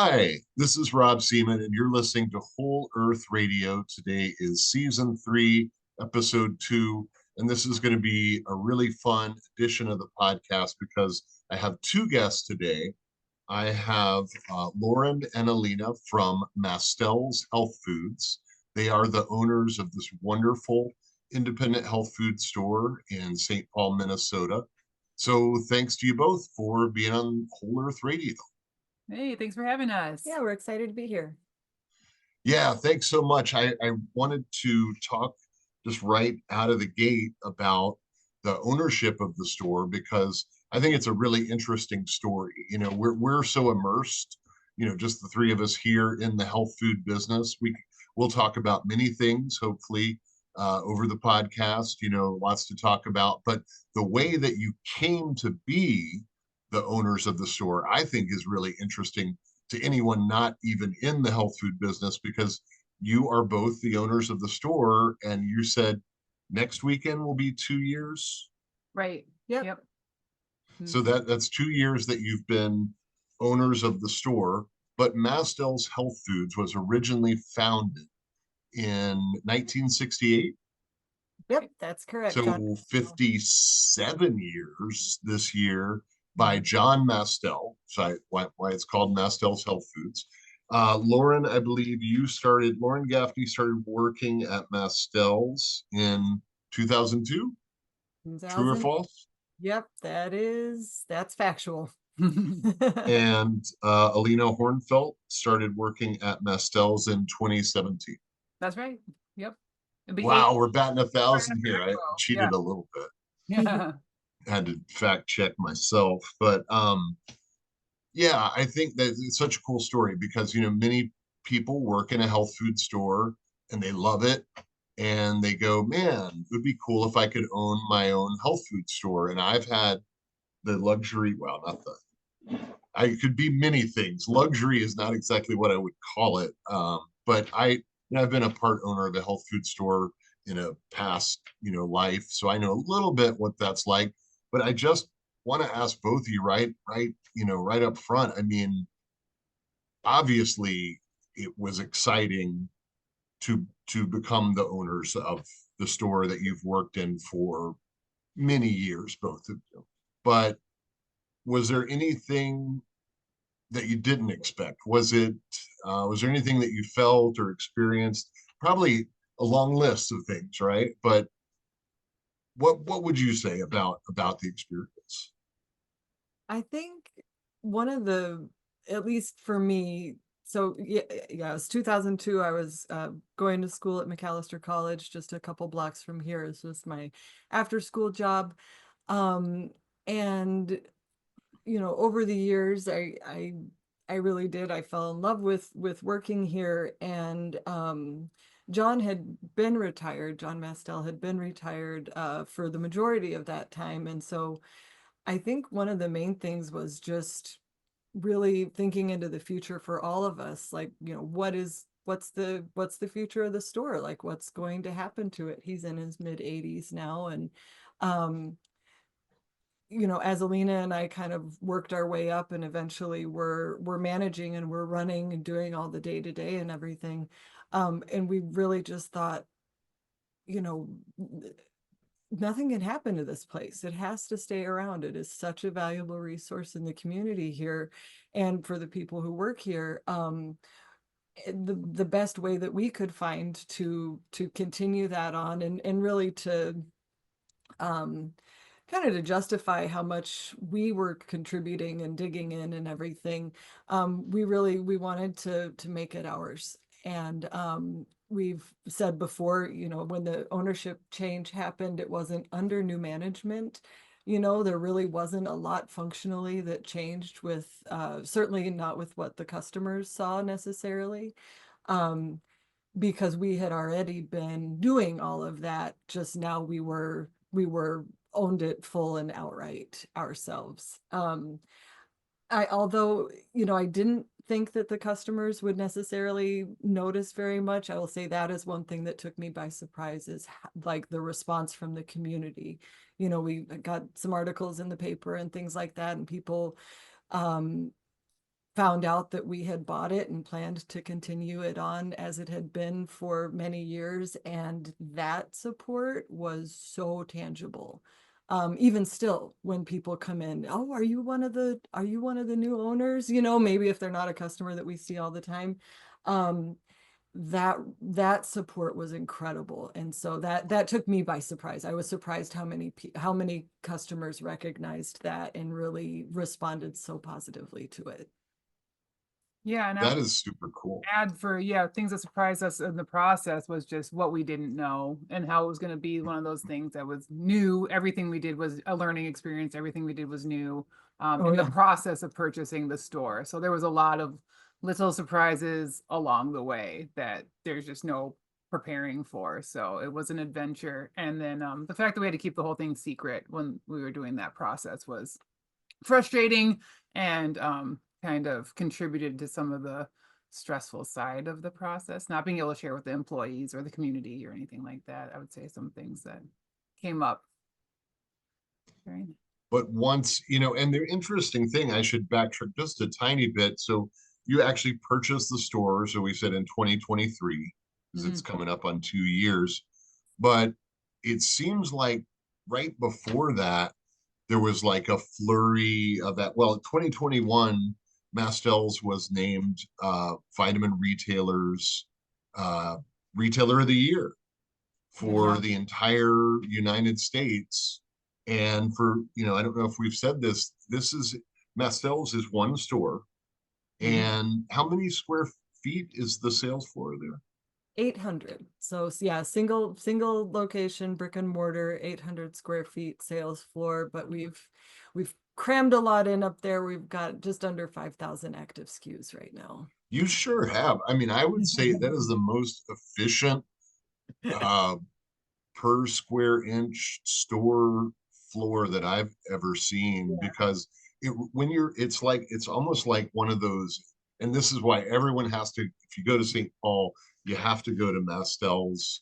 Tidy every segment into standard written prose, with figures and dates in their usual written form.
Hi, this is Rob Seaman, and you're listening to Whole Earth Radio. Today is season 3, episode 2, and this is going to be a really fun edition of the podcast because I have two guests today. I have Lauren and Alina from MASTEL'S Health Foods. They are the owners of this wonderful independent health food store in St. Paul, Minnesota. So thanks to you both for being on Whole Earth Radio. Hey, thanks for having us. Yeah, we're excited to be here. Yeah, thanks so much. I wanted to talk just right out of the gate about the ownership of the store because I think it's a really interesting story. We're so immersed, just the three of us here in the health food business. We'll talk about many things, hopefully, over the podcast, lots to talk about. But the way that you came to be the owners of the store, I think is really interesting to anyone not even in the health food business because you are both the owners of the store and you said next weekend will be 2 years. Right. Yep. Yep. So that's 2 years that you've been owners of the store. But MASTEL'S Health Foods was originally founded in 1968. Yep, that's correct. John. So 57 years this year by John Mastel. So why it's called Mastel's Health Foods. Lauren, I believe Lauren Gaffney started working at Mastel's in 2002. True or 2000. false? Yep, that's factual. And Alina Hornfeldt started working at Mastel's in 2017. That's right. Yep. Wow, we're batting 1,000 here. I cheated a little bit. Yeah. Had to fact check myself, but yeah, I think that it's such a cool story because many people work in a health food store and they love it and they go, man, it would be cool if I could own my own health food store. And I've had the luxury, well, not the, I could be many things. Luxury is not exactly what I would call it, but I've been a part owner of a health food store in a past life, so I know a little bit what that's like. But I just want to ask both of you, right up front. I mean, obviously, it was exciting to become the owners of the store that you've worked in for many years, both of you. But was there anything that you didn't expect? Was there anything that you felt or experienced? Probably a long list of things, right? But what would you say about the experience? I think one of the, at least for me, so yeah, it was 2002. I was going to school at McAllister College, just a couple blocks from here. This was my after school job. And over the years, I really did. I fell in love with working here, and John had been retired. John Mastel had been retired for the majority of that time, and so I think one of the main things was just really thinking into the future for all of us. Like, what's the future of the store? Like, what's going to happen to it? He's in his mid 80s now, and um, as Alina and I kind of worked our way up and eventually we're managing and we're running and doing all the day to day and everything. And we really just thought, you know, nothing can happen to this place. It has to stay around. It is such a valuable resource in the community here and for the people who work here. The best way that we could find to continue that on and really to um kind of to justify how much we were contributing and digging in and everything. We wanted to make it ours. And we've said before, when the ownership change happened, it wasn't under new management. There really wasn't a lot functionally that changed with, certainly not with what the customers saw necessarily. Because we had already been doing all of that, just now we were owned it full and outright ourselves. Although I didn't think that the customers would necessarily notice very much. I will say that is one thing that took me by surprise is like the response from the community. We got some articles in the paper and things like that, and people found out that we had bought it and planned to continue it on as it had been for many years. And that support was so tangible. Even still, when people come in, oh, are you one of the new owners? You know, maybe if they're not a customer that we see all the time. Um, that support was incredible, and so that took me by surprise. I was surprised how many customers recognized that and really responded so positively to it. Yeah, and That is super cool. add for, yeah, things that surprised us in the process was just what we didn't know and how it was going to be one of those things that was new. Everything we did was a learning experience. Everything we did was new, Oh in the yeah. process of purchasing the store. So there was a lot of little surprises along the way that there's just no preparing for. So it was an adventure. And then the fact that we had to keep the whole thing secret when we were doing that process was frustrating and kind of contributed to some of the stressful side of the process, not being able to share with the employees or the community or anything like that. I would say some things that came up. Right. But once, and the interesting thing, I should backtrack just a tiny bit. So you actually purchased the store. So we said in 2023, because it's coming up on 2 years. But it seems like right before that, there was like a flurry of that. Well, 2021, MASTEL'S was named Vitamin Retailers Retailer of the Year for the entire United States. And for, I don't know if we've said this, MASTEL'S is one store. And how many square feet is the sales floor there? 800. So yeah, single location, brick and mortar, 800 square feet sales floor, but we've crammed a lot in up there. We've got just under 5,000 active SKUs right now. You sure have. I mean, I would say that is the most efficient uh, per square inch store floor that I've ever seen, because it's almost like one of those, and this is why everyone has to, if you go to St. Paul, you have to go to MASTEL'S.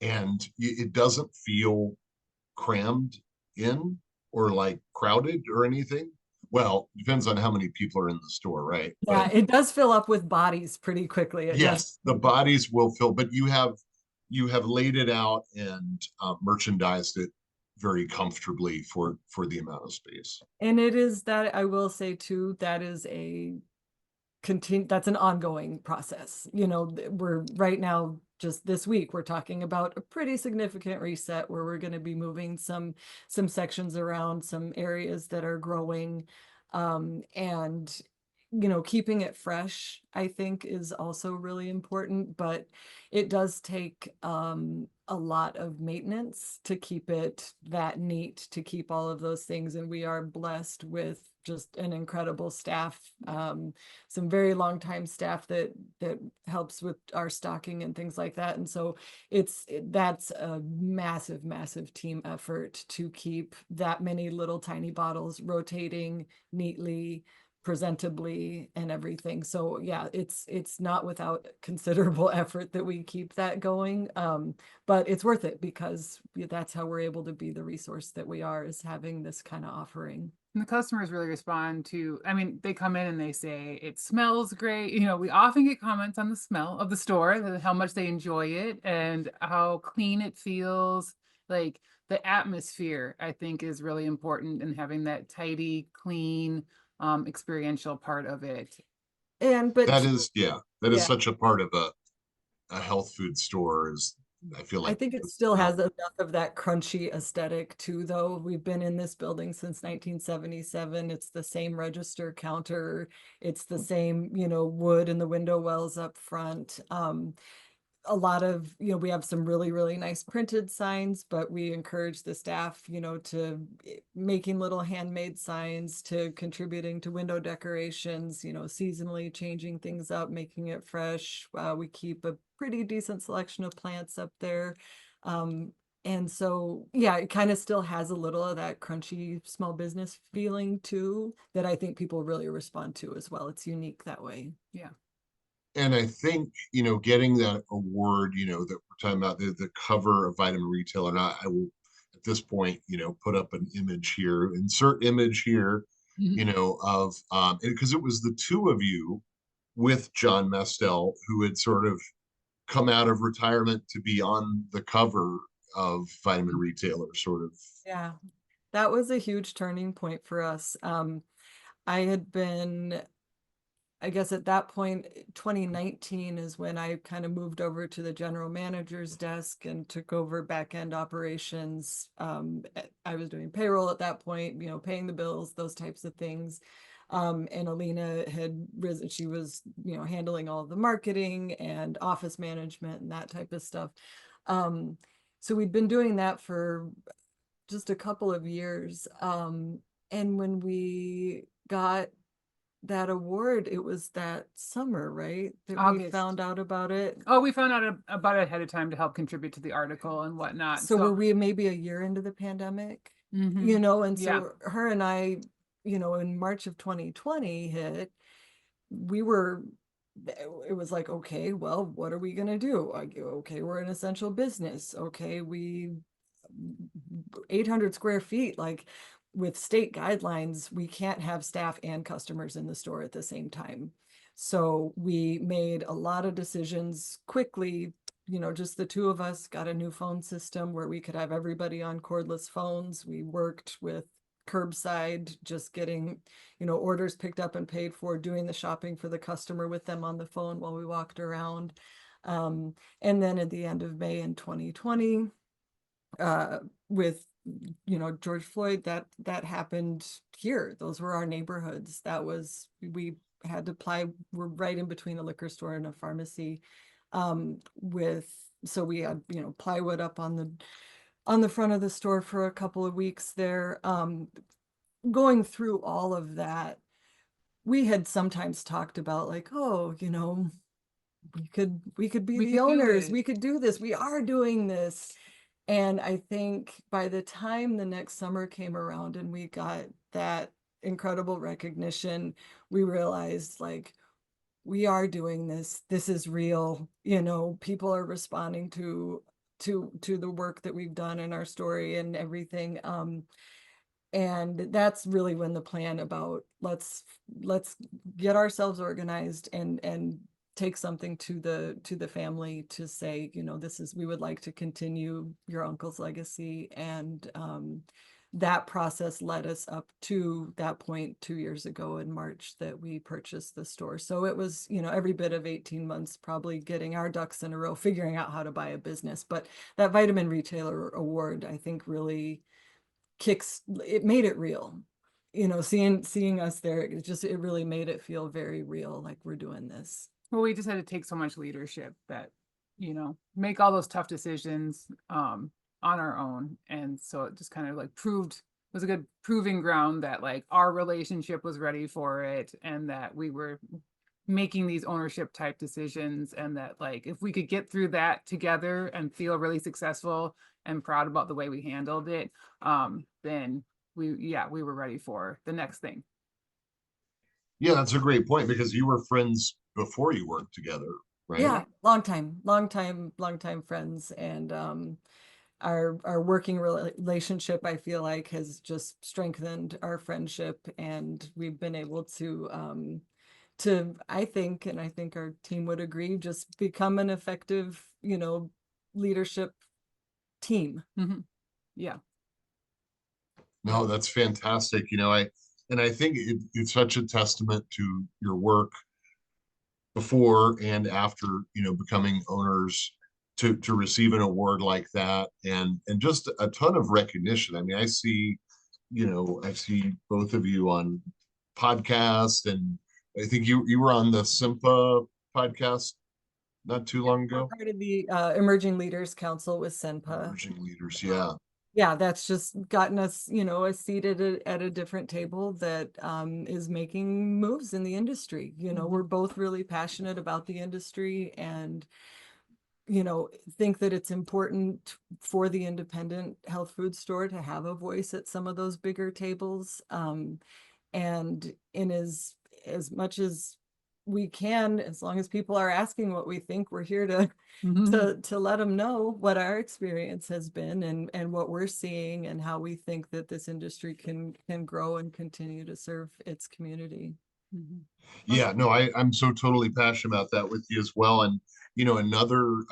And it doesn't feel crammed in or like crowded or anything. Well, depends on how many people are in the store, right? Yeah, But it does fill up with bodies pretty quickly. It does. yes, the bodies will fill, but you have laid it out and merchandised it very comfortably for the amount of space. And it is that, I will say too, that's an ongoing process. We're right now, just this week, we're talking about a pretty significant reset where we're going to be moving some sections around, some areas that are growing, and keeping it fresh, I think, is also really important, but it does take a lot of maintenance to keep it that neat, to keep all of those things. And we are blessed with just an incredible staff, some very long time staff that helps with our stocking and things like that. And so that's a massive team effort to keep that many little tiny bottles rotating neatly, presentably, and everything. So yeah, it's not without considerable effort that we keep that going, but it's worth it, because that's how we're able to be the resource that we are, is having this kind of offering. And the customers really respond to, I mean, they come in and they say, it smells great. We often get comments on the smell of the store, how much they enjoy it and how clean it feels. Like the atmosphere, I think, is really important in having that tidy, clean, experiential part of it. That is yeah, such a part of a health food store. Is I feel I like think it the still has smell. enough of that crunchy aesthetic too, though. We've been in this building since 1977. It's the same register counter. It's the same, wood in the window wells up front. A lot of, we have some really nice printed signs, but we encourage the staff, to making little handmade signs, to contributing to window decorations, seasonally changing things up, making it fresh. We keep a pretty decent selection of plants up there. And so, yeah, it kind of still has a little of that crunchy small business feeling too, that I think people really respond to as well. It's unique that way. Yeah. And I think, getting that award, that we're talking about, the cover of Vitamin Retailer, and I will at this point, put up an image here, insert image here. you know, of because it was the two of you with John Mastel who had sort of come out of retirement to be on the cover of Vitamin Retailer, sort of. Yeah, that was a huge turning point for us. I had been, I guess at that point, 2019 is when I kind of moved over to the general manager's desk and took over back end operations. I was doing payroll at that point, you know, paying the bills, those types of things. And Alina had risen, she was, you know, handling all the marketing and office management and that type of stuff. So we'd been doing that for just a couple of years. And when we got that award, it was that summer, right? That we August. found out about it. Oh, we found out about it ahead of time to help contribute to the article and whatnot. So were we maybe a year into the pandemic? Mhm. You know, and Yeah. so her and I, you know, in March of 2020 hit, we were, it was like, okay, well, what are we gonna do? Okay, we're an essential business. Okay, 800 square feet, like with state guidelines, we can't have staff and customers in the store at the same time. So we made a lot of decisions quickly, you know, just the two of us got a new phone system where we could have everybody on cordless phones. We worked with curbside, just getting, you know, orders picked up and paid for, doing the shopping for the customer with them on the phone while we walked around. And then at the end of May in 2020, with, you know, George Floyd, that happened here. Those were our neighborhoods. That was, we had to apply, we're right in between a liquor store and a pharmacy. So we had, you know, plywood up on the front of the store for a couple of weeks there. Going through all of that, we had sometimes talked about like, oh, you know, we could be the owners, we could do this, we are doing this. And I think by the time the next summer came around and we got that incredible recognition, we realized like, we are doing this. This is real. You know, people are responding to the work that we've done in our story and everything. And that's really when the plan about let's get ourselves organized and take something to the family to say, you know, this is, we would like to continue your uncle's legacy. And that process led us up to that point 2 years ago in March that we purchased the store. So it was, you know, every bit of 18 months, probably getting our ducks in a row, figuring out how to buy a business. But that Vitamin Retailer Award, I think really it made it real. You know, seeing us there, it really made it feel very real, like we're doing this. Well, we just had to take so much leadership that, you know, make all those tough decisions on our own. And so it just kind of like was a good proving ground that like our relationship was ready for it and that we were making these ownership type decisions, and that like if we could get through that together and feel really successful and proud about the way we handled it, then we were ready for the next thing. Yeah, that's a great point because you were friends before you worked together, right? Yeah, long time friends. And our working relationship, I feel like, has just strengthened our friendship, and we've been able to I think, and I think our team would agree, just become an effective, you know, leadership team. Mm-hmm. Yeah. No, that's fantastic. You know, I think it's such a testament to your work before and after, you know, becoming owners to receive an award like that and just a ton of recognition. I mean, I see both of you on podcast, and I think you were on the SIMPA podcast not too long We're ago. part of the Emerging Leaders Council with SENPA. Emerging Leaders, yeah. Yeah, that's just gotten us, you know, a seat at a different table that is making moves in the industry. You know, we're both really passionate about the industry and, you know, think that it's important for the independent health food store to have a voice at some of those bigger tables. And in as much as we can, as long as people are asking what we think, we're here to Mhm. to let them know what our experience has been and what we're seeing and how we think that this industry can grow and continue to serve its community. Mhm. Yeah, no, I'm so totally passionate about that with you as well. And, another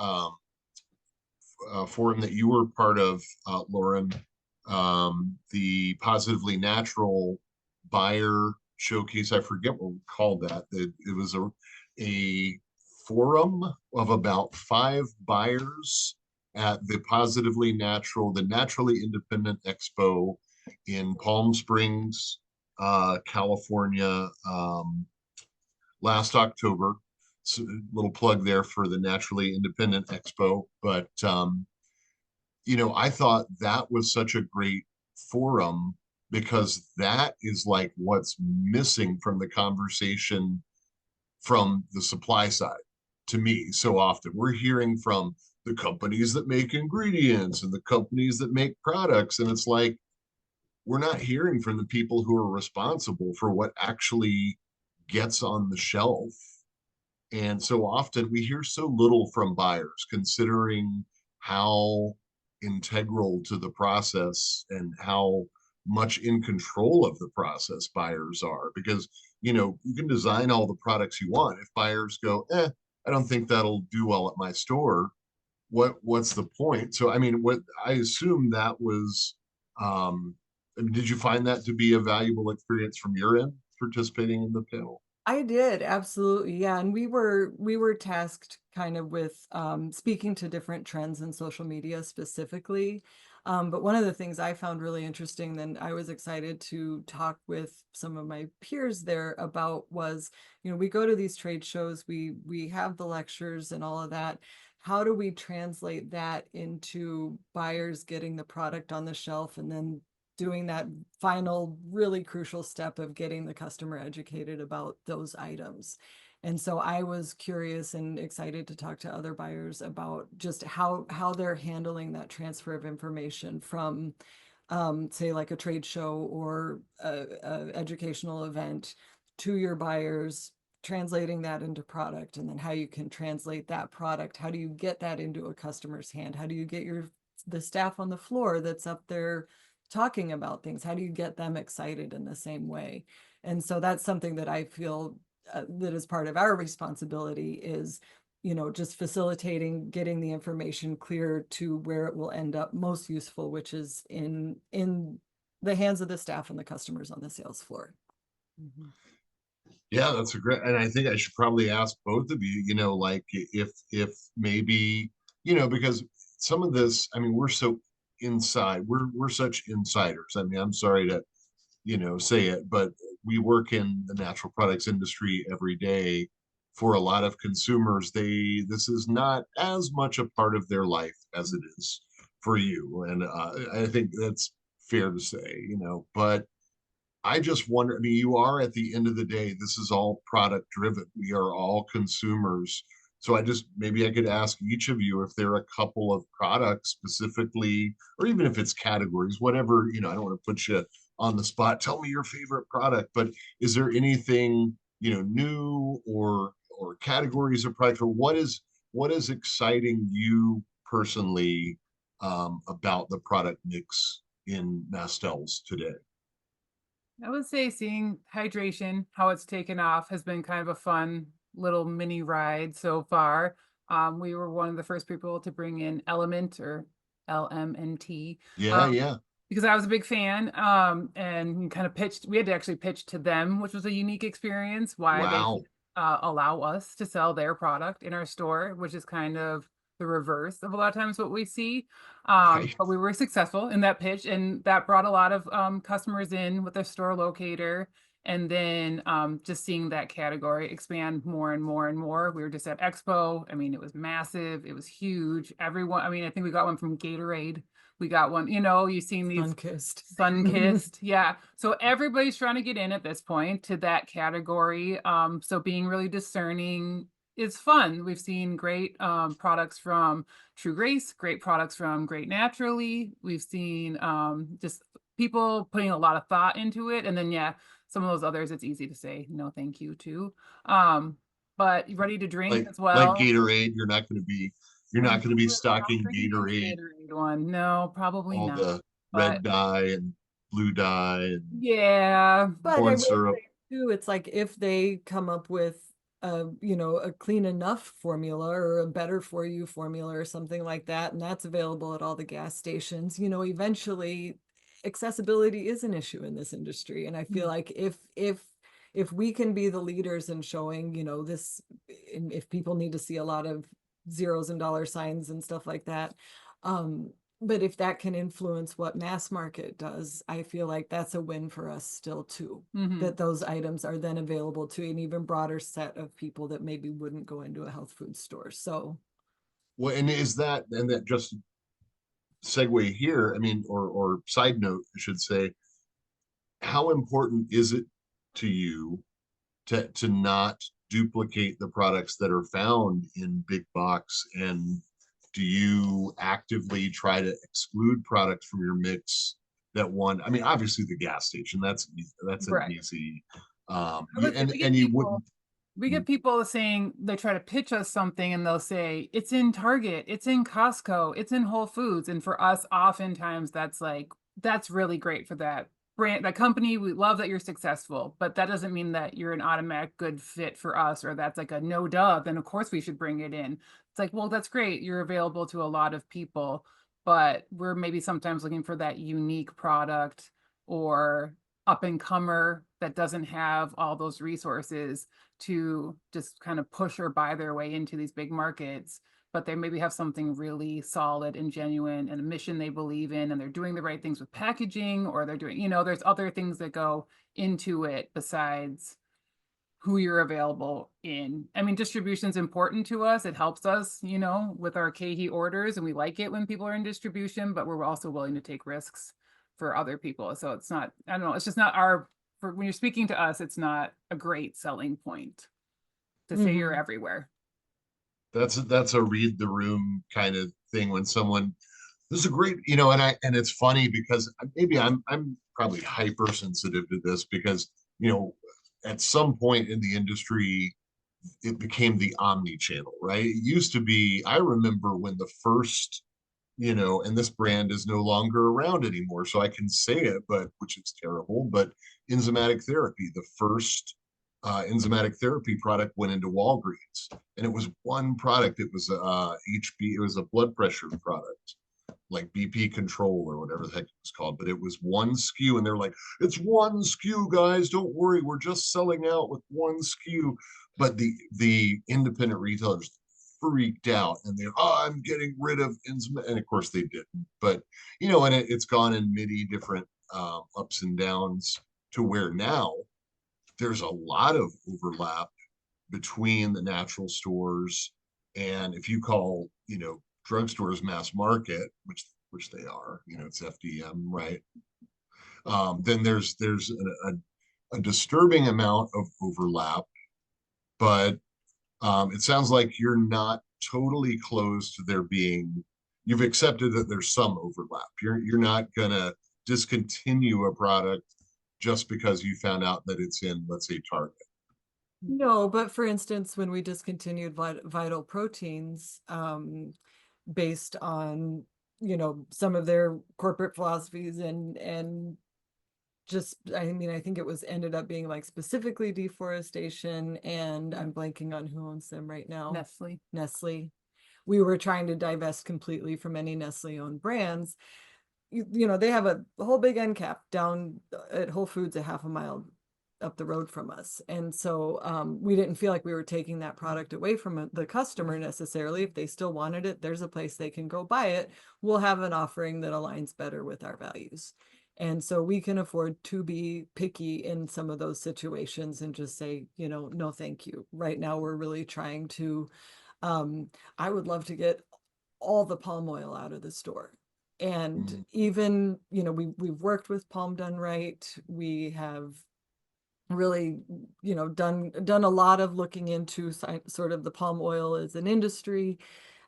forum that you were part of, Lauren, the Positively Natural Buyer Showcase. I forget what we called that. It was a forum of about 5 buyers at the Positively Natural, the Naturally Independent Expo in Palm Springs, California, last October. So, little plug there for the Naturally Independent Expo. But I thought that was such a great forum because that is like what's missing from the conversation from the supply side to me so often. We're hearing from the companies that make ingredients and the companies that make products. And it's like, we're not hearing from the people who are responsible for what actually gets on the shelf. And so often we hear so little from buyers, considering how integral to the process and how much in control of the process buyers are. Because, you can design all the products you want. If buyers go, I don't think that'll do well at my store, what's the point? So, I mean, what I assume that was, I mean, did you find that to be a valuable experience from your end participating in the panel? I did, absolutely. Yeah. And we were tasked kind of with speaking to different trends in social media specifically. But one of the things I found really interesting, then I was excited to talk with some of my peers there about was, we go to these trade shows, we have the lectures and all of that. How do we translate that into buyers getting the product on the shelf and then doing that final really crucial step of getting the customer educated about those items. And so I was curious and excited to talk to other buyers about just how they're handling that transfer of information from say like a trade show or a educational event to your buyers, translating that into product, and then how you can translate that product. How do you get that into a customer's hand? How do you get the staff on the floor that's up there talking about things? How do you get them excited in the same way? And so that's something that I feel that is part of our responsibility is, just facilitating getting the information clear to where it will end up most useful, which is in the hands of the staff and the customers on the sales floor. Mhm. Yeah, that's a great, and I think I should probably ask both of you, like if maybe, because some of this, I mean, we're so inside, we're such insiders. I mean, I'm sorry to, say it, but we work in the natural products industry every day. For a lot of consumers, this is not as much a part of their life as it is for you. And I think that's fair to say, but I just wonder, I mean, you are at the end of the day, this is all product driven. We are all consumers. So maybe I could ask each of you if there are a couple of products specifically, or even if it's categories, whatever, I don't want to put you on the spot. Tell me your favorite product, but is there anything, new or categories of products, or what is exciting you personally about the product mix in Mastel's today? I would say seeing hydration, how it's taken off, has been kind of a fun little mini ride so far. We were one of the first people to bring in Element or LMNT, Yeah, yeah. because I was a big fan. And we kind of pitched, we had to actually pitch to them, which was a unique experience, why they Wow. allow us to sell their product in our store, which is kind of the reverse of a lot of times what we see. Right. But we were successful in that pitch, and that brought a lot of customers in with their store locator. And then just seeing that category expand more and more and more. We were just at Expo. I mean, it was massive. It was huge. Everyone, I mean, I think we got one from Gatorade. We got one, you've seen these Sunkissed. sun-kissed. Yeah. So everybody's trying to get in at this point to that category. So being really discerning is fun. We've seen great products from True Grace, great products from Great Naturally. We've seen just people putting a lot of thought into it. And then, yeah, some of those others, it's easy to say no thank you to. but ready to drink as like well. Gatorade, you're not going to be Not stocking drinking the Gatorade, Gatorade one. No, probably all not. the But red dye and blue dye and yeah, But I corn will syrup. say too, it's like if they come up with a clean enough formula or a better for you formula or something like that, and that's available at all the gas stations, eventually accessibility is an issue in this industry. And I feel like if we can be the leaders in showing, this, and if people need to see a lot of zeros and dollar signs and stuff like that, but if that can influence what mass market does, I feel like that's a win for us still too. mhm. That those items are then available to an even broader set of people that maybe wouldn't go into a health food store. So, Well, and that just segue here, I mean, or side note, I should say, how important is it to you to not duplicate the products that are found in big box? And do you actively try to exclude products from your mix that one? I mean, obviously the gas station, that's an Right. easy I would say and you wouldn't. we get people saying they try to pitch us something and they'll say it's in Target, it's in Costco, it's in Whole Foods. And for us, oftentimes that's like, that's really great for that brand, that company. We love that you're successful, but that doesn't mean that you're an automatic good fit for us, or that's like a no duh, then of course we should bring it in. It's like, well, that's great. You're available to a lot of people, but we're maybe sometimes looking for that unique product or up and comer that doesn't have all those resources to just kind of push or buy their way into these big markets, but they maybe have something really solid and genuine and a mission they believe in, and they're doing the right things with packaging, or they're doing, there's other things that go into it besides who you're available in. I mean, distribution's important to us. It helps us, with our KeHE orders, and we like it when people are in distribution, but we're also willing to take risks for other people. So it's not, I don't know, it's just not for when you're speaking to us, it's not a great selling point to say you're everywhere. That's a read the room kind of thing when someone, this is a great, and it's funny because maybe I'm probably hypersensitive to this because, at some point in the industry, it became the omni channel, right? It used to be, I remember when the first, and this brand is no longer around anymore, so I can say it, but which is terrible, but enzymatic therapy, the first enzymatic therapy product went into Walgreens, and it was one product. It was HB, it was a blood pressure product, like BP control or whatever the heck it was called, but it was one SKU, and they're like, it's one SKU, guys, don't worry, we're just selling out with one SKU. But the independent retailers freaked out, and they're, oh, I'm getting rid of enzyme, and of course they didn't. But and it's gone in many different ups and downs to where now there's a lot of overlap between the natural stores, and if you call drugstores mass market, which they are, it's FDM, right? Then there's a disturbing amount of overlap, but it sounds like you're not totally closed to there being. You've accepted that there's some overlap. You're not gonna discontinue a product just because you found out that it's in, let's say, Target. No, but for instance, when we discontinued Vital Proteins, based on, some of their corporate philosophies and just, I mean, I think it was ended up being like specifically deforestation, and I'm blanking on who owns them right now. Nestle. We were trying to divest completely from any Nestle owned brands. They have a whole big end cap down at Whole Foods a half a mile up the road from us. And so we didn't feel like we were taking that product away from the customer necessarily. If they still wanted it, there's a place they can go buy it. We'll have an offering that aligns better with our values. And so we can afford to be picky in some of those situations and just say, no, thank you. Right now, we're really trying to, I would love to get all the palm oil out of the store. And even, we've worked with Palm Done Right. We have really, done a lot of looking into sort of the palm oil as an industry.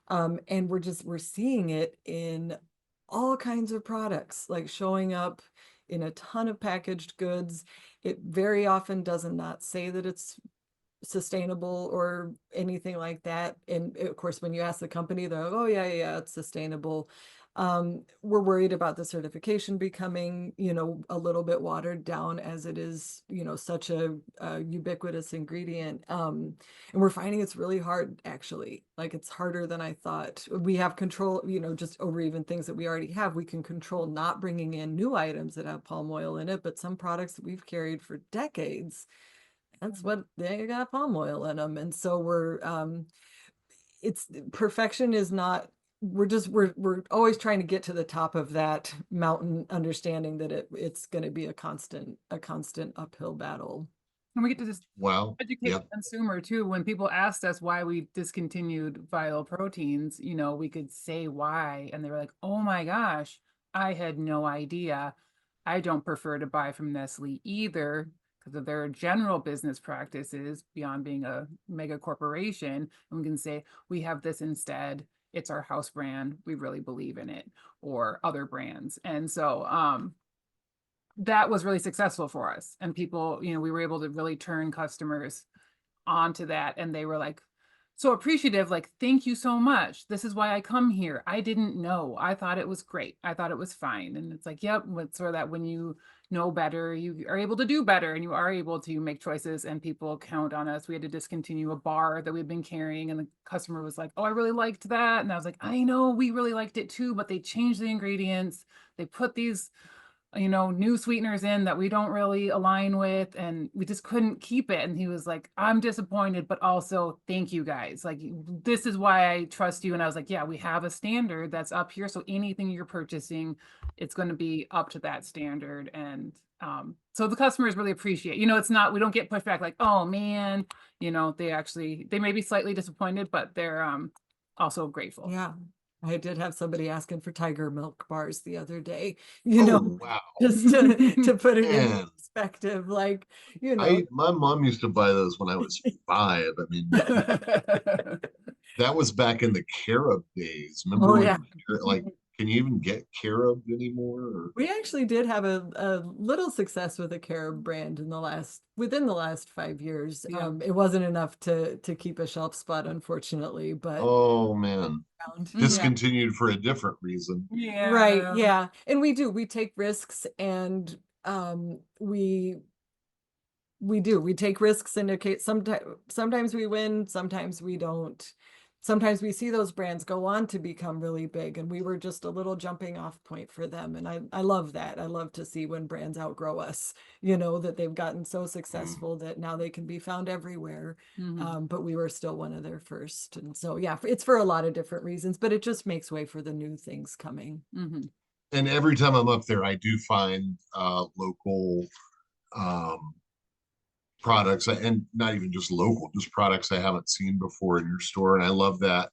And we're seeing it in all kinds of products, like showing up in a ton of packaged goods. It very often does not say that it's sustainable or anything like that. And of course, when you ask the company, they're like, oh yeah, yeah, it's sustainable. We're worried about the certification becoming, a little bit watered down as it is, such a ubiquitous ingredient. And we're finding it's really hard, actually. Like it's harder than I thought. We have control, just over even things that we already have. We can control not bringing in new items that have palm oil in it, but some products that we've carried for decades, that's what they got palm oil in them. And so it's perfection is not, we're always trying to get to the top of that mountain, understanding that it's going to be a constant uphill battle. And we get to just Wow. educate the consumer too. When people asked us why we discontinued Vital Proteins, we could say why, and they were like, "Oh my gosh, I had no idea. I don't prefer to buy from Nestle either because of their general business practices beyond being a mega corporation." And we can say, "We have this instead. It's our house brand. We really believe in it," or other brands. And so, that was really successful for us. And people, we were able to really turn customers onto that. And they were like, so appreciative, like, thank you so much. This is why I come here. I didn't know. I thought it was great. I thought it was fine. And it's like, yep, it's sort of that when you know better, you are able to do better and you are able to make choices, and people count on us. We had to discontinue a bar that we've been carrying, and the customer was like, oh, I really liked that. And I was like, I know, we really liked it too, but they changed the ingredients. They put these new sweeteners in that we don't really align with, and we just couldn't keep it. And he was like, I'm disappointed, but also thank you guys. Like, this is why I trust you. And I was like, yeah, we have a standard that's up here. So anything you're purchasing, it's going to be up to that standard. And so the customers really appreciate, it's not, we don't get pushback like, oh man, they may be slightly disappointed, but they're also grateful. Yeah. I did have somebody asking for tiger milk bars the other day, Wow. just to put it in perspective. Like, my mom used to buy those when I was 5. I mean, that was back in the carob days. Remember when, yeah. like, can you even get carob anymore? Or? We actually did have a little success with a carob brand within the last 5 years. Yeah. It wasn't enough to keep a shelf spot, unfortunately, but Oh man, yeah. discontinued for a different reason. Yeah. Right, yeah. And we take risks, and we take risks in a case. Sometimes we win, sometimes we don't. Sometimes we see those brands go on to become really big, and we were just a little jumping off point for them. And I love that. I love to see when brands outgrow us, that they've gotten so successful that now they can be found everywhere. But we were still one of their first. And so, yeah, it's for a lot of different reasons, but it just makes way for the new things coming. And every time I'm up there, I do find local products, and not even just local, just products I haven't seen before in your store. And I love that.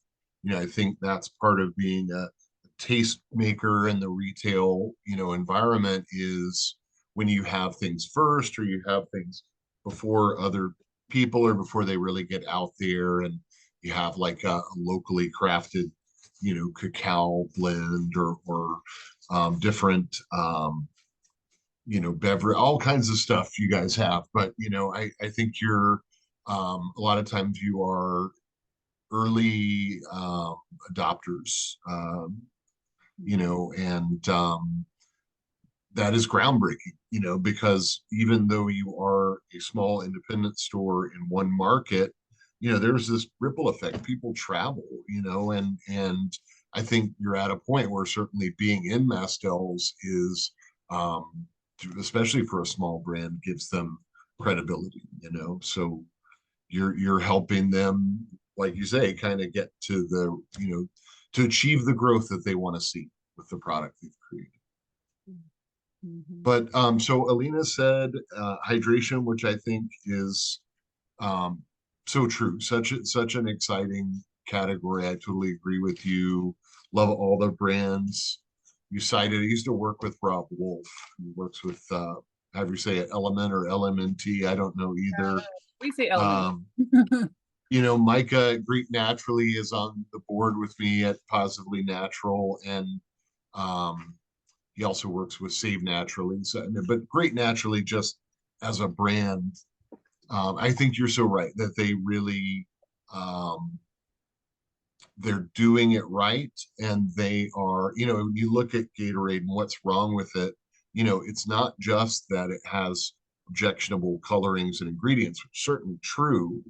I think that's part of being a taste maker in the retail, environment, is when you have things first, or you have things before other people, or before they really get out there, and you have like a locally crafted, cacao blend, or different beverage, all kinds of stuff you guys have. But I think you're a lot of times you are early adopters, and that is groundbreaking, because even though you are a small independent store in one market, there's this ripple effect. People travel, and I think you're at a point where certainly being in MASTEL'S is, especially for a small brand, gives them credibility, so you're helping them, like you say, kind of get to to achieve the growth that they want to see with the product they've created. But so Alina said hydration, which I think is so true, such an exciting category. I totally agree with you. Love all the brands you cited. I used to work with Rob Wolf, who works with however you say it, Element or LMNT. I don't know either. We say Element. Micah Greek Naturally is on the board with me at Positively Natural, and he also works with Save Naturally. So, but Great Naturally, just as a brand, I think you're so right that they really, um, they're doing it right, and they are, when you look at Gatorade and what's wrong with it, it's not just that it has objectionable colorings and ingredients, which is certainly true.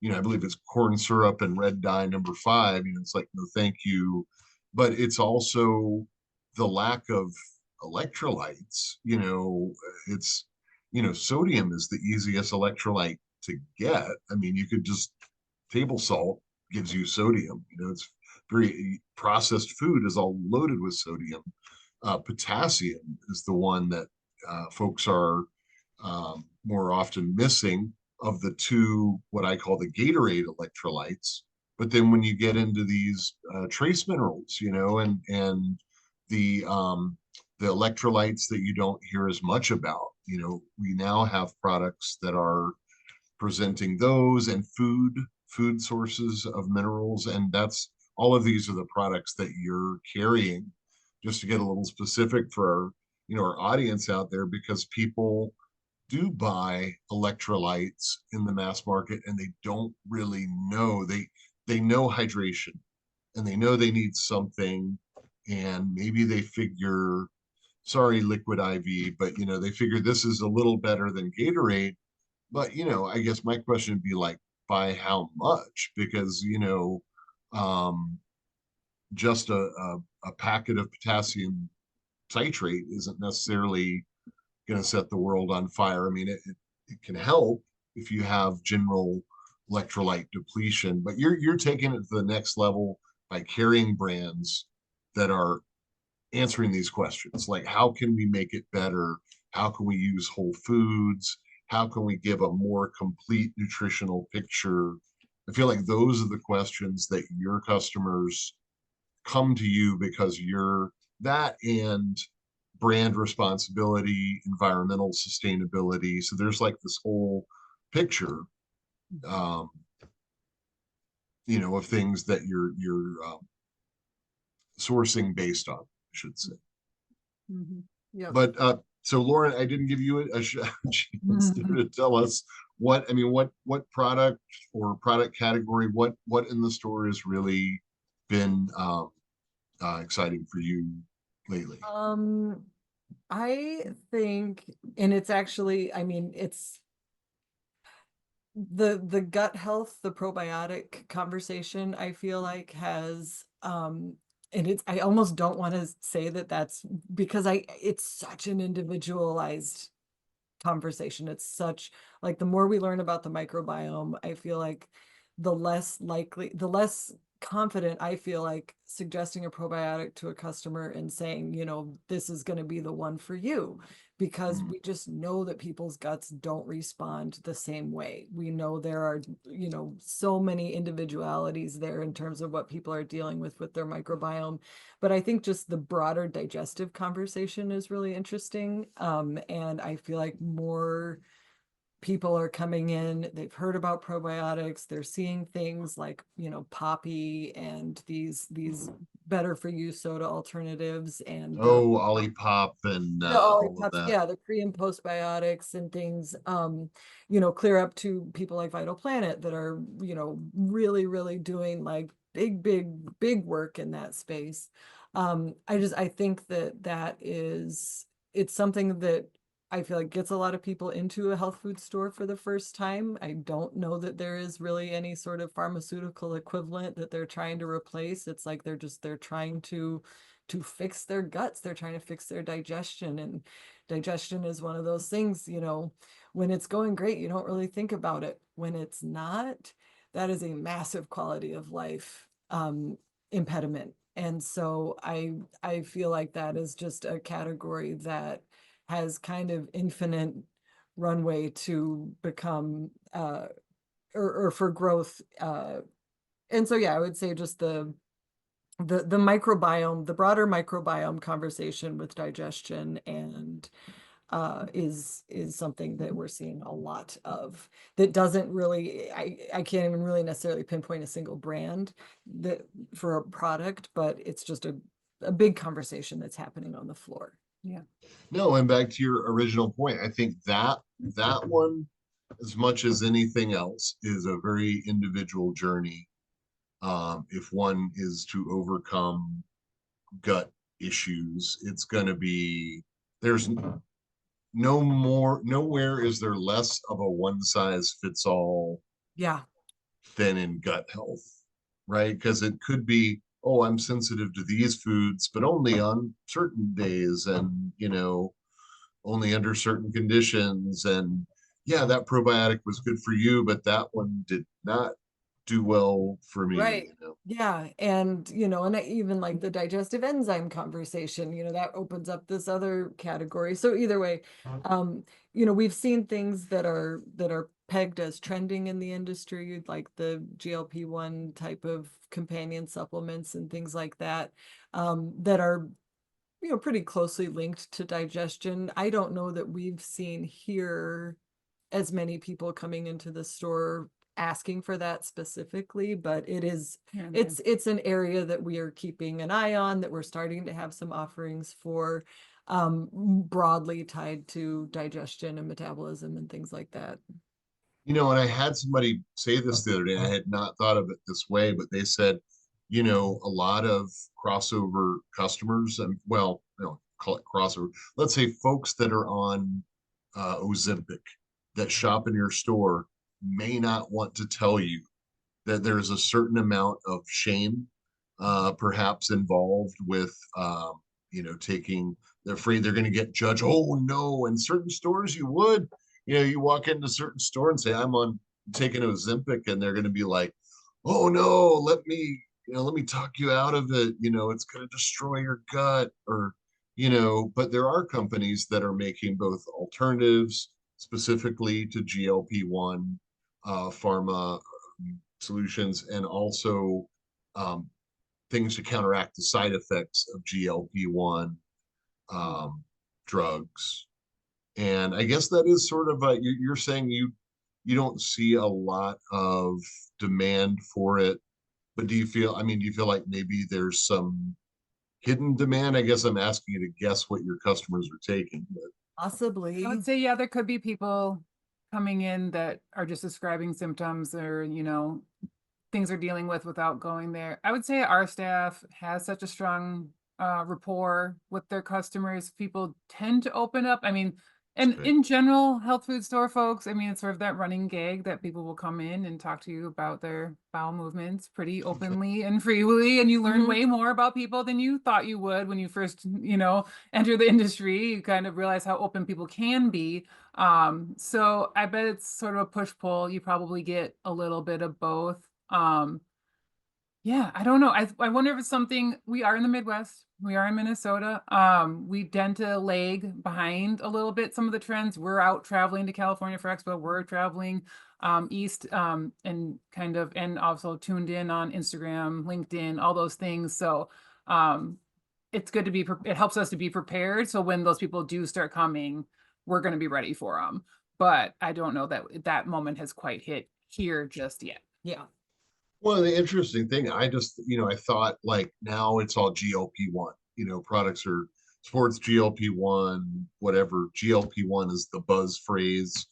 I believe it's corn syrup and red dye number 5. It's like, no, thank you. But it's also the lack of electrolytes. It's, sodium is the easiest electrolyte to get. I mean, you could just table salt gives you sodium. It's very processed food is all loaded with sodium. Potassium is the one that folks are more often missing of the two, what I call the Gatorade electrolytes. But then when you get into these trace minerals, and the electrolytes that you don't hear as much about, we now have products that are presenting those, and food sources of minerals, and that's all of these are the products that you're carrying. Just to get a little specific for our audience out there, because people do buy electrolytes in the mass market and they don't really know. They know hydration, and they know they need something, and maybe they figure, sorry, liquid IV, but they figure this is a little better than Gatorade. But I guess my question would be like, by how much? Because um, just a packet of potassium citrate isn't necessarily going to set the world on fire. I mean, it can help if you have general electrolyte depletion, but you're taking it to the next level by carrying brands that are answering these questions, like how can we make it better? How can we use whole foods? How can we give a more complete nutritional picture? I feel like those are the questions that your customers come to you, because you're that, and brand responsibility, environmental sustainability. So there's like this whole picture, um, of things that you're sourcing based on, I should say. Mhm. Yep. But so Lauren, I didn't give you a chance to tell us what product or product category, what in the store has really been exciting for you lately. I think, and it's actually, I mean, it's the gut health, the probiotic conversation, I feel like has, and it's, I almost don't want to say that that's because it's such an individualized conversation. It's such, like, the more we learn about the microbiome, I feel like the less confident I feel like suggesting a probiotic to a customer and saying, this is going to be the one for you, because we just know that people's guts don't respond the same way. We know there are, so many individualities there in terms of what people are dealing with their microbiome. But I think just the broader digestive conversation is really interesting. And I feel like more people are coming in, they've heard about probiotics, they're seeing things like, poppy and these better for you soda alternatives, and Oh, Olipop and the all of Olipops, that. yeah, the pre and postbiotics and things, clear up to people like Vital Planet that are, really, really doing like big work in that space. I think it's something that I feel like gets a lot of people into a health food store for the first time. I don't know that there is really any sort of pharmaceutical equivalent that they're trying to replace. It's like they're trying to fix their guts. They're trying to fix their digestion. And digestion is one of those things, when it's going great, you don't really think about it. When it's not, that is a massive quality of life impediment. And so I feel like that is just a category that has kind of infinite runway to become or for growth. And so yeah, I would say just the microbiome, the broader microbiome conversation with digestion and is something that we're seeing a lot of, that doesn't really, I can't even really necessarily pinpoint a single brand that for a product, but it's just a big conversation that's happening on the floor. Yeah. No, and back to your original point, I think that one as much as anything else, is a very individual journey. If one is to overcome gut issues, it's going to be, there's nowhere is there less of a one size fits all Yeah. than in gut health, right? Because it could be, oh, I'm sensitive to these foods, but only on certain days and, only under certain conditions. And yeah, that probiotic was good for you, but that one did not do well for me, Right. Yeah. And, and even like the digestive enzyme conversation, that opens up this other category. So either way, um, we've seen things that are pegged as trending in the industry, like the GLP-1 type of companion supplements and things like that, that are, pretty closely linked to digestion. I don't know that we've seen here as many people coming into the store asking for that specifically, but it's an area that we are keeping an eye on, that we're starting to have some offerings for, broadly tied to digestion and metabolism and things like that. And I had somebody say this the other day. I had not thought of it this way, but they said, a lot of crossover customers, and well, call it crossover. Let's say folks that are on Ozempic that shop in your store may not want to tell you that there's a certain amount of shame, perhaps involved with, taking. They're afraid they're going to get judged. Oh no! In certain stores, you would. You walk into a certain store and say, "I'm on taking Ozempic," and they're going to be like, "Oh no! Let me talk you out of it. It's going to destroy your gut." Or, but there are companies that are making both alternatives specifically to GLP-1 pharma solutions, and also um, things to counteract the side effects of GLP-1 drugs. And I guess that is sort of you're saying you don't see a lot of demand for it, but do you feel like maybe there's some hidden demand? I guess I'm asking you to guess what your customers are taking, but Possibly. I would say, yeah, there could be people coming in that are just describing symptoms or, things they're dealing with without going there. I would say our staff has such a strong rapport with their customers. People tend to open up. I mean, it's and good. in general, health food store folks, I mean, it's sort of that running gag that people will come in and talk to you about their bowel movements pretty openly and freely. And you learn Mhm. way more about people than you thought you would when you first, enter the industry. You kind of realize how open people can be. So I bet it's sort of a push-pull. You probably get a little bit of both. Yeah, I don't know. I wonder if it's something. We are in the Midwest. We are in Minnesota. We tend to lag behind a little bit some of the trends. We're out traveling to California for Expo. We're traveling east and also tuned in on Instagram, LinkedIn, all those things. So um it's good to be it helps us to be prepared. So when those people do start coming, we're going to be ready for them. But I don't know that that moment has quite hit here just yet. Yeah. Well, the interesting thing, I thought like now it's all GLP-1, products are sports GLP-1, whatever. GLP-1 is the buzz phrase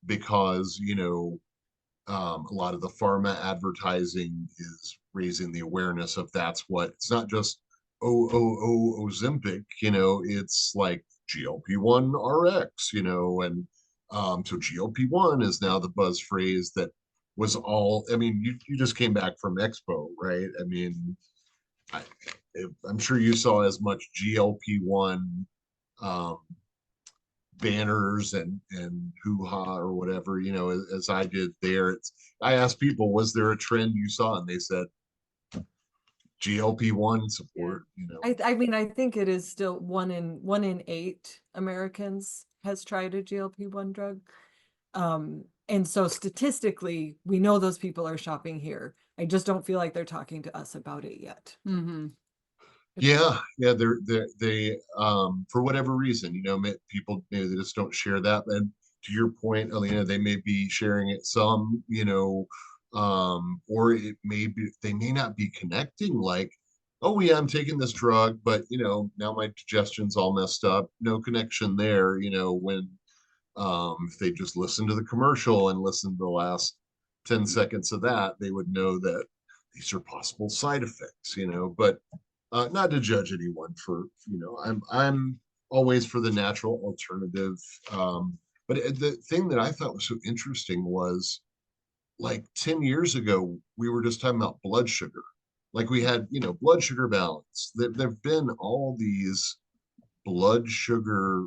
because, a lot of the pharma advertising is raising the awareness of that's what it's not just Ozempic, it's like GLP-1 RX, and so GLP-1 is now the buzz phrase that was all. I mean, you just came back from Expo, right? I mean, I, I'm sure you saw as much GLP-1 um, banners and hoo-ha or whatever, as I did there. I asked people, was there a trend you saw? And they said GLP-1 support, I mean, I think it is still one in 8 Americans has tried a GLP-1 drug. And so statistically, we know those people are shopping here. I just don't feel like they're talking to us about it yet. Mm-hmm. yeah, for whatever reason, people maybe they just don't share that. And to your point, Alina, they may be sharing it some, or it may be they may not be connecting like, oh yeah, I'm taking this drug, but now my digestion's all messed up. No connection there, when If they just listen to the commercial and listen to the last 10 seconds of that, they would know that these are possible side effects, but not to judge anyone for, I'm always for the natural alternative. But the thing that I thought was so interesting was like 10 years ago, we were just talking about blood sugar. Like we had, blood sugar balance. There've been all these blood sugar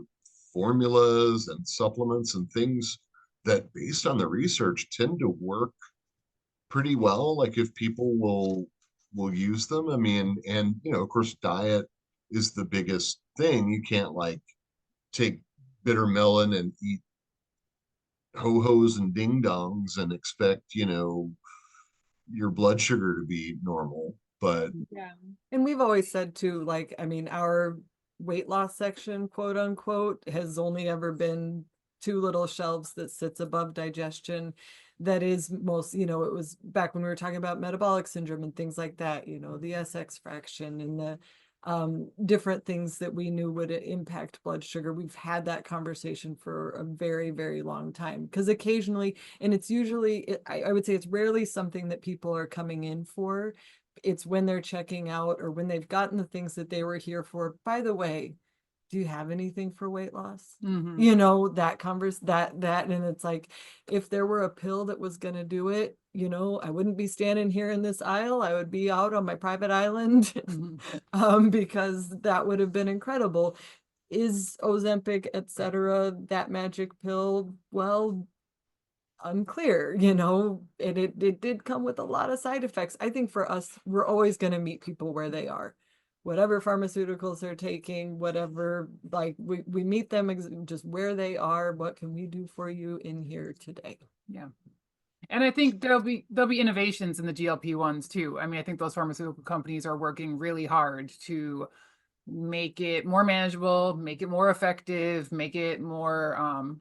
formulas and supplements and things that based on the research tend to work pretty well, like if people will use them. I mean, and of course diet is the biggest thing. You can't like take bitter melon and eat ho-hos and ding dongs and expect your blood sugar to be normal. But Yeah. And we've always said too, like, I mean, our weight loss section, quote unquote, has only ever been two little shelves that sits above digestion. That is most, it was back when we were talking about metabolic syndrome and things like that, the SX fraction and the different things that we knew would impact blood sugar. We've had that conversation for a very, very long time because occasionally, and it's usually, I would say it's rarely something that people are coming in for. It's when they're checking out or when they've gotten the things that they were here for. By the way, do you have anything for weight loss? That and it's like, if there were a pill that was going to do it, I wouldn't be standing here in this aisle. I would be out on my private island because that would have been incredible. Is Ozempic, etc., that magic pill? Well, unclear, it did come with a lot of side effects. I think for us, we're always going to meet people where they are. Whatever pharmaceuticals they're taking, whatever, like we meet them just where they are. What can we do for you in here today? Yeah. And I think there'll be innovations in the GLP-1s too. I mean, I think those pharmaceutical companies are working really hard to make it more manageable, make it more effective, make it more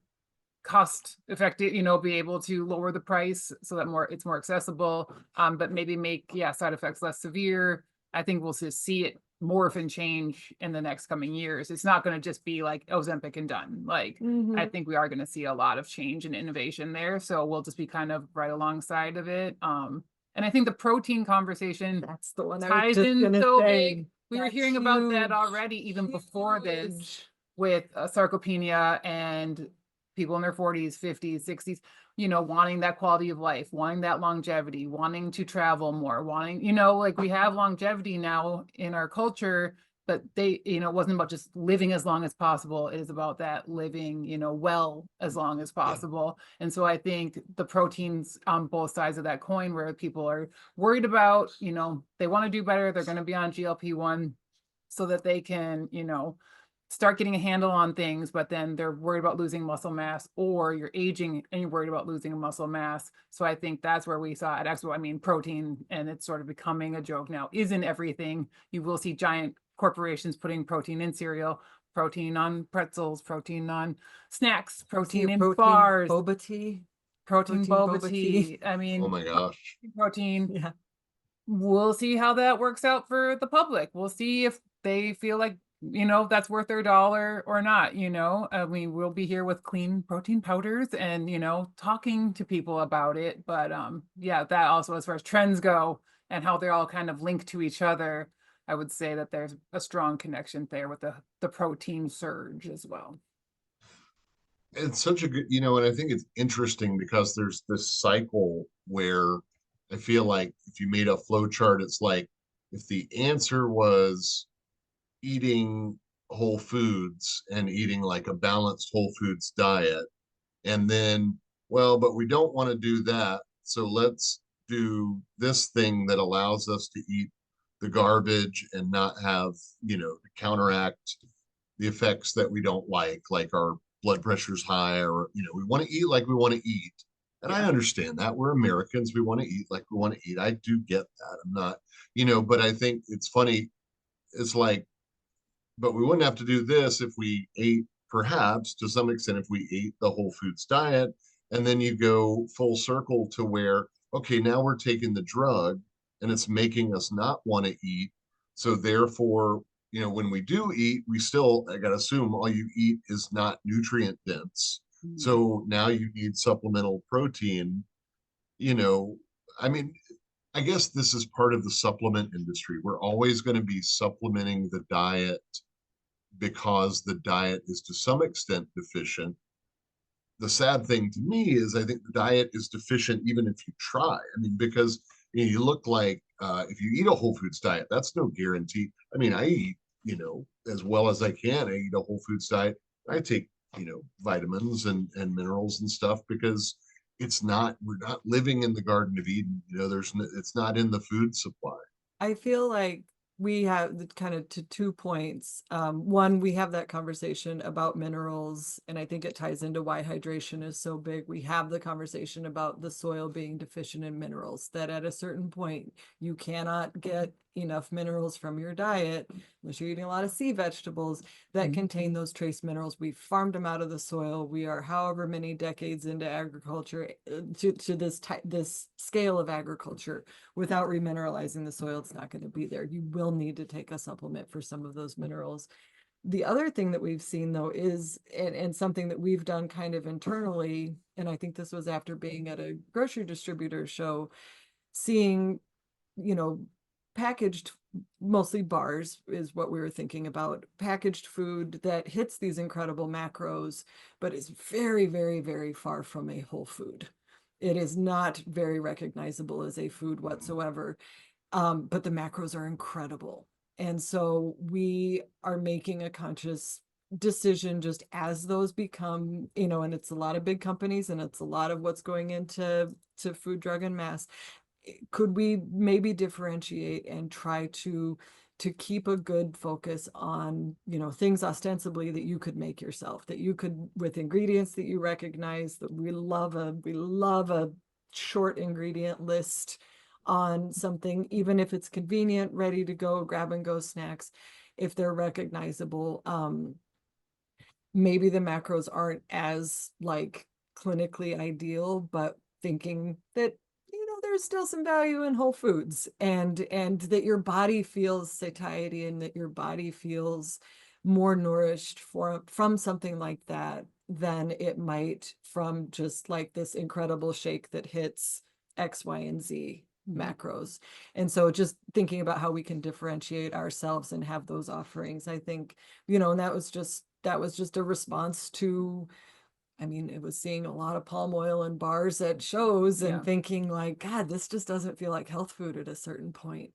cost effective, be able to lower the price so that it's more accessible, but maybe make side effects less severe. I think we'll just see it morph and change in the next coming years. It's not going to just be like Ozempic and done. Like I think we are going to see a lot of change and innovation there. So we'll just be kind of right alongside of it. And I think the protein conversation That's the one ties in so big. We were hearing about that already even before this with sarcopenia and people in their 40s, 50s, 60s, wanting that quality of life, wanting that longevity, wanting to travel more, wanting, like we have longevity now in our culture, but they, it wasn't about just living as long as possible. It is about that living, well as long as possible. Yeah. And so I think the proteins on both sides of that coin, where people are worried about, they want to do better, they're going to be on GLP-1 so that they can, start getting a handle on things, but then they're worried about losing muscle mass, or you're aging and you're worried about losing muscle mass. So I think that's where we saw at Expo. I mean, protein, and it's sort of becoming a joke now, isn't everything. You will see giant corporations putting protein in cereal, protein on pretzels, protein on snacks, protein in bars, boba tea, protein boba tea. I mean, oh my gosh, protein. Yeah. We'll see how that works out for the public. We'll see if they feel like, that's worth their dollar or not. I mean, we'll be here with clean protein powders and, talking to people about it. But that also, as far as trends go and how they're all kind of linked to each other, I would say that there's a strong connection there with the protein surge as well. It's such a good, and I think it's interesting because there's this cycle where I feel like if you made a flow chart, it's like if the answer was eating whole foods and eating like a balanced whole foods diet, and then, well, but we don't want to do that, so let's do this thing that allows us to eat the garbage and not have, to counteract the effects that we don't like our blood pressure's high, or, we want to eat like we want to eat. And I understand that we're Americans, we want to eat like we want to eat. I do get that. I'm not, but I think it's funny. It's like, but we wouldn't have to do this if we ate, perhaps to some extent, if we ate the whole foods diet. And then you go full circle to where, okay, now we're taking the drug and it's making us not want to eat. So therefore, when we do eat, we still, I got to assume all you eat is not nutrient dense. Mm. So now you need supplemental protein, you know, I mean, I guess this is part of the supplement industry. We're always going to be supplementing the diet because the diet is to some extent deficient. The sad thing to me is I think the diet is deficient even if you try. I mean, because you look like if you eat a whole foods diet, that's no guarantee. I mean, I eat, as well as I can. I eat a whole foods diet. I take, vitamins and minerals and stuff because we're not living in the Garden of Eden. It's not in the food supply. I feel like we have the kind of to 2 points. One, we have that conversation about minerals, and I think it ties into why hydration is so big. We have the conversation about the soil being deficient in minerals, that at a certain point, you cannot get enough minerals from your diet unless you're eating a lot of sea vegetables that contain those trace minerals. We farmed them out of the soil. We are however many decades into agriculture, to this scale of agriculture. Without remineralizing the soil, it's not going to be there. You will need to take a supplement for some of those minerals. The other thing that we've seen though is, and something that we've done kind of internally, and I think this was after being at a grocery distributor show, seeing, packaged, mostly bars is what we were thinking about, packaged food that hits these incredible macros, but is very, very, very far from a whole food. It is not very recognizable as a food whatsoever, but the macros are incredible. And so we are making a conscious decision just as those become, and it's a lot of big companies and it's a lot of what's going into food, drug, and mass. Could we maybe differentiate and try to keep a good focus on, things ostensibly that you could make yourself, that you could, with ingredients that you recognize, that we love a short ingredient list on something, even if it's convenient, ready to go, grab and go snacks, if they're recognizable. Maybe the macros aren't as like clinically ideal, but thinking that there's still some value in whole foods, and that your body feels satiety, and that your body feels more nourished from something like that than it might from just like this incredible shake that hits X, Y, and Z macros. And so just thinking about how we can differentiate ourselves and have those offerings, I think, and that was just a response to, I mean, it was seeing a lot of palm oil in bars at shows and thinking like, God, this just doesn't feel like health food at a certain point.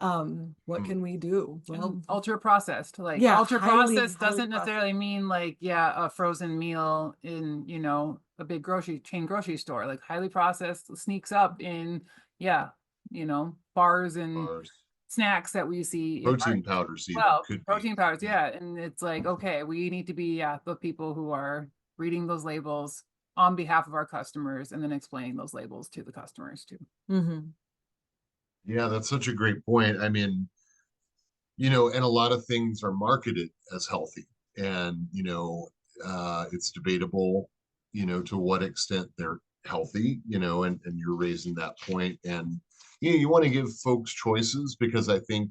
What can we do? Well, ultra processed, ultra processed doesn't necessarily mean a frozen meal in, a big grocery store. Like highly processed sneaks up in, bars and snacks that we see. Protein powders even could protein powders, and it's like, okay, we need to be the people who are reading those labels on behalf of our customers and then explaining those labels to the customers too. Yeah, that's such a great point. I mean, and a lot of things are marketed as healthy, and it's debatable, to what extent they're healthy, and you're raising that point. And you want to give folks choices, because I think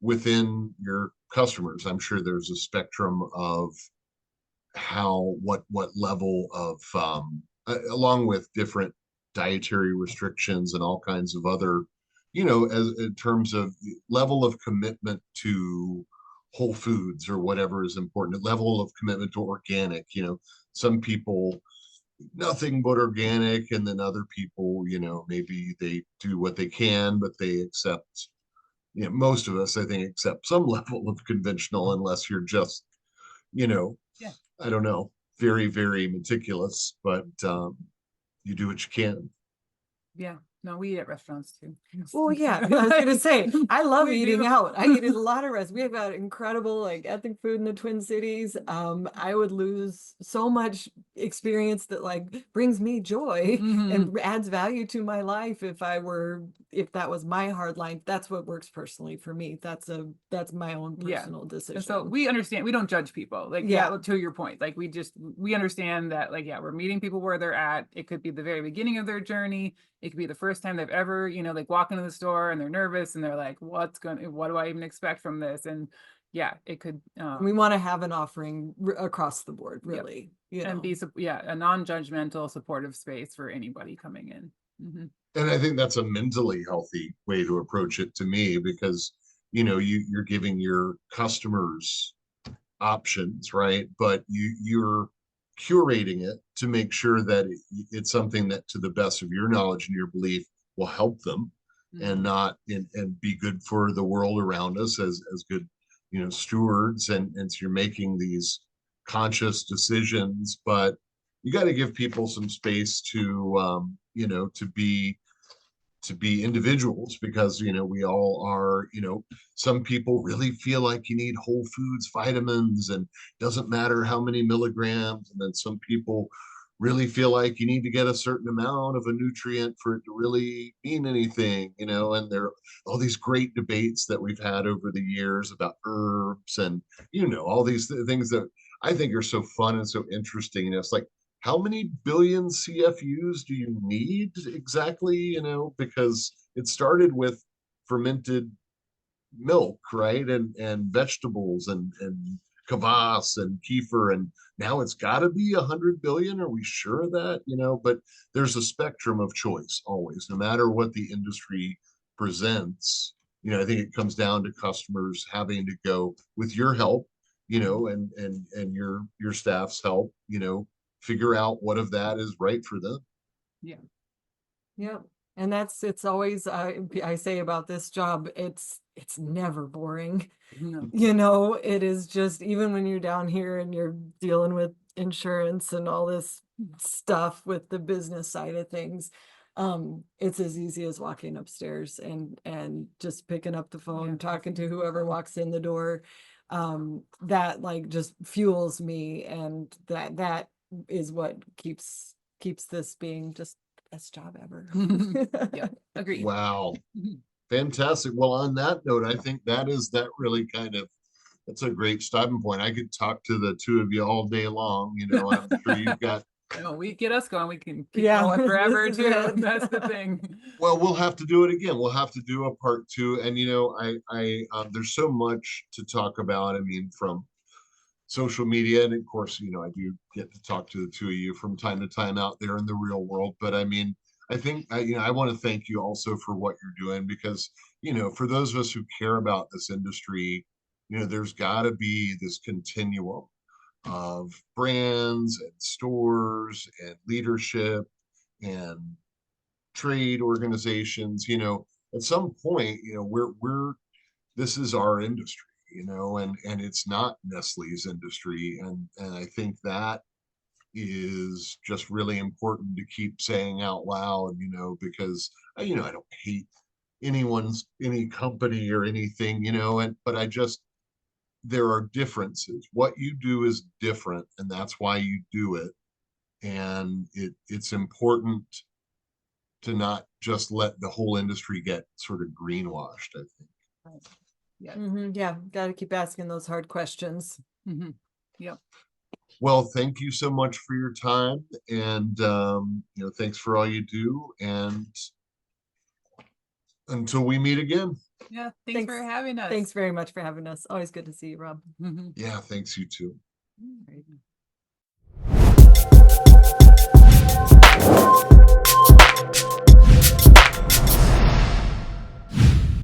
within your customers, I'm sure there's a spectrum of what level of along with different dietary restrictions and all kinds of other, as in terms of level of commitment to whole foods or whatever is important, level of commitment to organic. Some people nothing but organic, and then other people, maybe they do what they can, but they accept, most of us, I think, accept some level of conventional, unless you're just, I don't know, very, very meticulous, but you do what you can. Yeah. No, we eat at restaurants too. Well, yeah, I was gonna say, I love eating out. I eat at a lot of restaurants. We have got incredible ethnic food in the Twin Cities. I would lose so much experience that brings me joy and adds value to my life if that was my hard line. That's what works personally for me. That's my own personal decision. And so we understand, we don't judge people. To your point, we understand that we're meeting people where they're at. It could be the very beginning of their journey. It could be the first time they've ever, walk into the store and they're nervous and they're like, what do I even expect from this? And, yeah, it could, We want to have an offering across the board, really, you and know. be, a non-judgmental, supportive space for anybody coming in. And I think that's a mentally healthy way to approach it to me, because you're giving your customers options, right? But you're curating it to make sure that it's something that, to the best of your knowledge and your belief, will help them, and not and be good for the world around us as good stewards. And so you're making these conscious decisions, but you got to give people some space to to be individuals, because we all are. Some people really feel like you need whole foods vitamins and doesn't matter how many milligrams, and then some people really feel like you need to get a certain amount of a nutrient for it to really mean anything. And there are all these great debates that we've had over the years about herbs, and all these things that I think are so fun and so interesting. It's like, how many billion CFUs do you need exactly? Because it started with fermented milk, right? And vegetables and kvass and kefir, and now it's got to be 100 billion. Are we sure of that? But there's a spectrum of choice always, no matter what the industry presents. I think it comes down to customers having to go, with your help, and your staff's help, figure out what of that is right for them. Yeah. And it's always, I say about this job, it's never boring. No. It is just, even when you're down here and you're dealing with insurance and all this stuff with the business side of things, it's as easy as walking upstairs and just picking up the phone, Yeah. talking to whoever walks in the door. That like just fuels me, and that is what keeps this being just the best job ever. Yeah, agreed. Wow. Fantastic. Well, on that note, I think that really that's a great stopping point. I could talk to the two of you all day long. I'm sure you've got. We get us going. We can keep Yeah, going forever this is too. it. That's the thing. Well, we'll have to do it again. We'll have to do a part two. And there's so much to talk about. I mean, from social media, and of course, I do get to talk to the two of you from time to time out there in the real world. But I mean, I think I want to thank you also for what you're doing, because for those of us who care about this industry, there's got to be this continuum of brands and stores and leadership and trade organizations. At some point, we're this is our industry, and it's not Nestle's industry. And I think that is just really important to keep saying out loud, because I don't hate any company or anything, but there are differences. What you do is different, and that's why you do it. And it's important to not just let the whole industry get sort of greenwashed, I think. Right. Yeah. Yeah, got to keep asking those hard questions. Yep. Well, thank you so much for your time, and thanks for all you do, and until we meet again. Yeah. Thanks for having us. Thanks very much for having us. Always good to see you, Rob. Yeah, thanks, you too. Great.